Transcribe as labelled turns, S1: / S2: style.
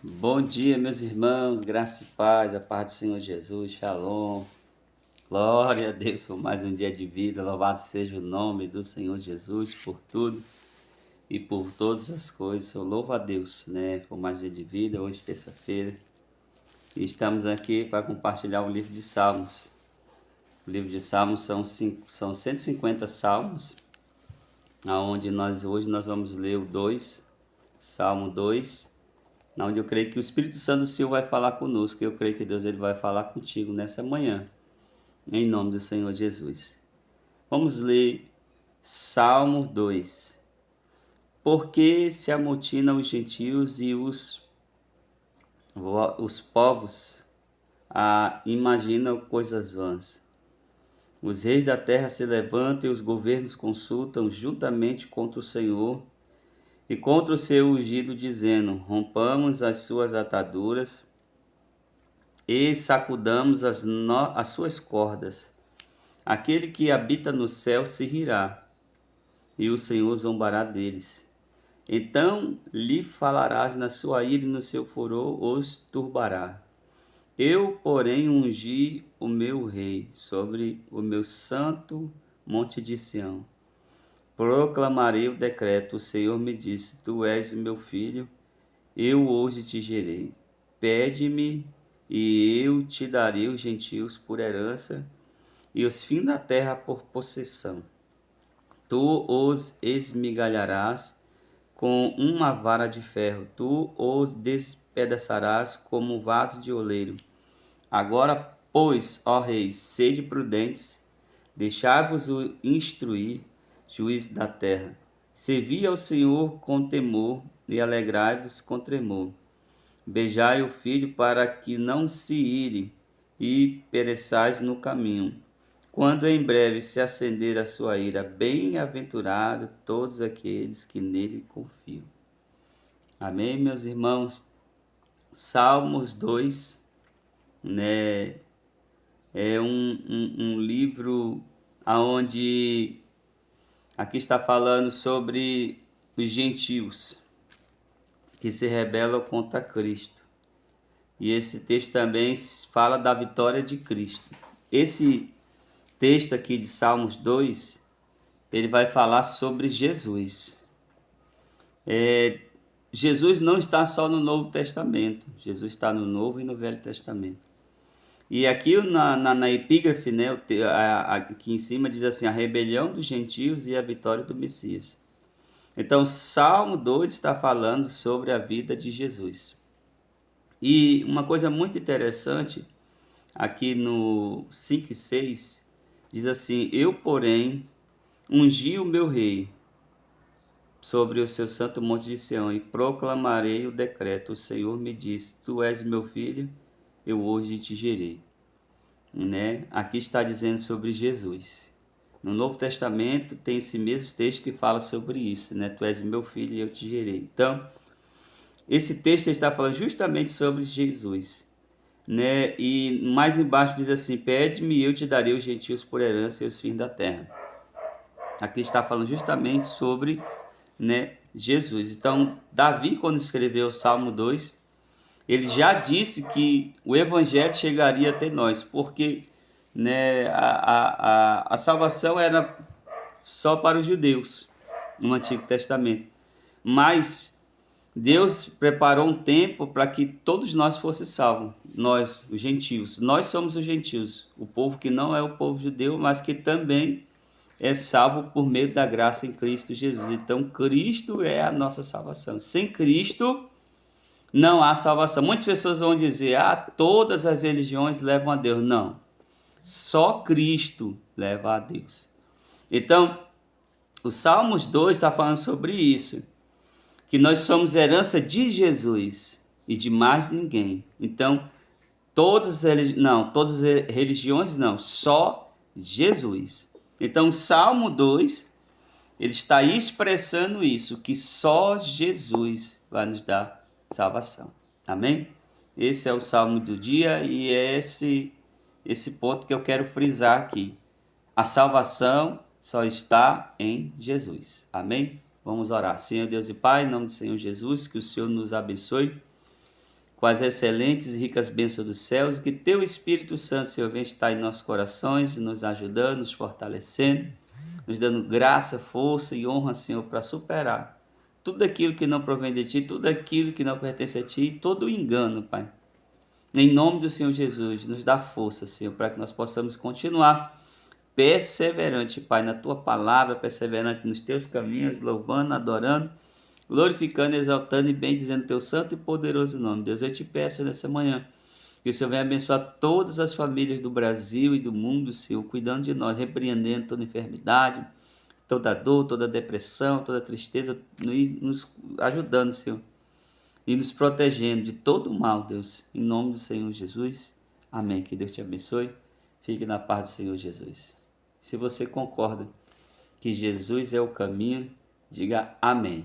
S1: Bom dia, meus irmãos, graça e paz, a paz do Senhor Jesus, Shalom. Glória a Deus por mais um dia de vida, louvado seja o nome do Senhor Jesus por tudo e por todas as coisas. Eu louvo a Deus, por mais um dia de vida, hoje terça-feira. E estamos aqui para compartilhar o livro de Salmos. O livro de Salmos são 150 salmos, aonde hoje nós vamos ler o 2, Salmo 2, onde eu creio que o Espírito Santo do Senhor vai falar conosco. Eu creio que Deus ele vai falar contigo nessa manhã, em nome do Senhor Jesus. Vamos ler Salmo 2. Porque se amotinam os gentios e os povos imaginam coisas vãs. Os reis da terra se levantam e os governos consultam juntamente contra o Senhor e contra o seu ungido, dizendo: rompamos as suas ataduras e sacudamos as suas cordas. Aquele que habita no céu se rirá, e o Senhor zombará deles. Então lhe falarás na sua ira e no seu furor os turbará. Eu, porém, ungi o meu rei sobre o meu santo monte de Sião. Proclamarei o decreto. O Senhor me disse: Tu és o meu filho, eu hoje te gerei. Pede-me, e eu te darei os gentios por herança e os fins da terra por possessão. Tu os esmigalharás com uma vara de ferro, tu os despedaçarás como um vaso de oleiro. Agora, pois, ó reis, sede prudentes, deixai-vos instruir, juiz da terra. Servi ao Senhor com temor e alegrai-vos com tremor. Beijai o filho para que não se ire e pereçais no caminho. Quando em breve se acender a sua ira, bem-aventurado todos aqueles que nele confiam. Amém, meus irmãos? Salmos 2, né, é um livro onde aqui está falando sobre os gentios que se rebelam contra Cristo. E esse texto também fala da vitória de Cristo. Esse texto aqui de Salmos 2, ele vai falar sobre Jesus. Jesus não está só no Novo Testamento, Jesus está no Novo e no Velho Testamento. E aqui na epígrafe, aqui em cima diz assim: a rebelião dos gentios e a vitória do Messias. Então, Salmo 2 está falando sobre a vida de Jesus. E uma coisa muito interessante, aqui no 5 e 6, diz assim: eu, porém, ungi o meu rei sobre o seu santo monte de Sião e proclamarei o decreto. O Senhor me disse: tu és meu filho, eu hoje te gerei. Aqui está dizendo sobre Jesus. No Novo Testamento tem esse mesmo texto que fala sobre isso, Tu és meu filho e eu te gerei. Então, esse texto está falando justamente sobre Jesus, E mais embaixo diz assim: pede-me e eu te darei os gentios por herança e os fins da terra. Aqui está falando justamente sobre, Jesus. Então, Davi, quando escreveu o Salmo 2, ele já disse que o evangelho chegaria até nós, porque a salvação era só para os judeus no Antigo Testamento. Mas Deus preparou um tempo para que todos nós fossemos salvos, nós, os gentios. Nós somos os gentios, o povo que não é o povo judeu, mas que também é salvo por meio da graça em Cristo Jesus. Então, Cristo é a nossa salvação. Sem Cristo, não há salvação. Muitas pessoas vão dizer: todas as religiões levam a Deus. Não. Só Cristo leva a Deus. Então, o Salmos 2 está falando sobre isso. Que nós somos herança de Jesus e de mais ninguém. Então, todas as religiões não, só Jesus. Então, o Salmo 2, ele está expressando isso, que só Jesus vai nos dar salvação. Amém? Esse é o Salmo do dia e é esse ponto que eu quero frisar aqui. A salvação só está em Jesus. Amém? Vamos orar. Senhor Deus e Pai, em nome do Senhor Jesus, que o Senhor nos abençoe, com as excelentes e ricas bênçãos dos céus, e que teu Espírito Santo, Senhor, venha estar em nossos corações, nos ajudando, nos fortalecendo, nos dando graça, força e honra, Senhor, para superar tudo aquilo que não provém de Ti, tudo aquilo que não pertence a Ti, todo o engano, Pai. Em nome do Senhor Jesus, nos dá força, Senhor, para que nós possamos continuar perseverante, Pai, na Tua palavra, perseverante nos Teus caminhos, louvando, adorando, glorificando, exaltando e bendizendo Teu santo e poderoso nome. Deus, eu te peço nessa manhã que o Senhor venha abençoar todas as famílias do Brasil e do mundo, Senhor, cuidando de nós, repreendendo toda enfermidade, toda dor, toda depressão, toda tristeza, nos ajudando, Senhor, e nos protegendo de todo o mal, Deus, em nome do Senhor Jesus. Amém. Que Deus te abençoe. Fique na paz do Senhor Jesus. Se você concorda que Jesus é o caminho, diga amém.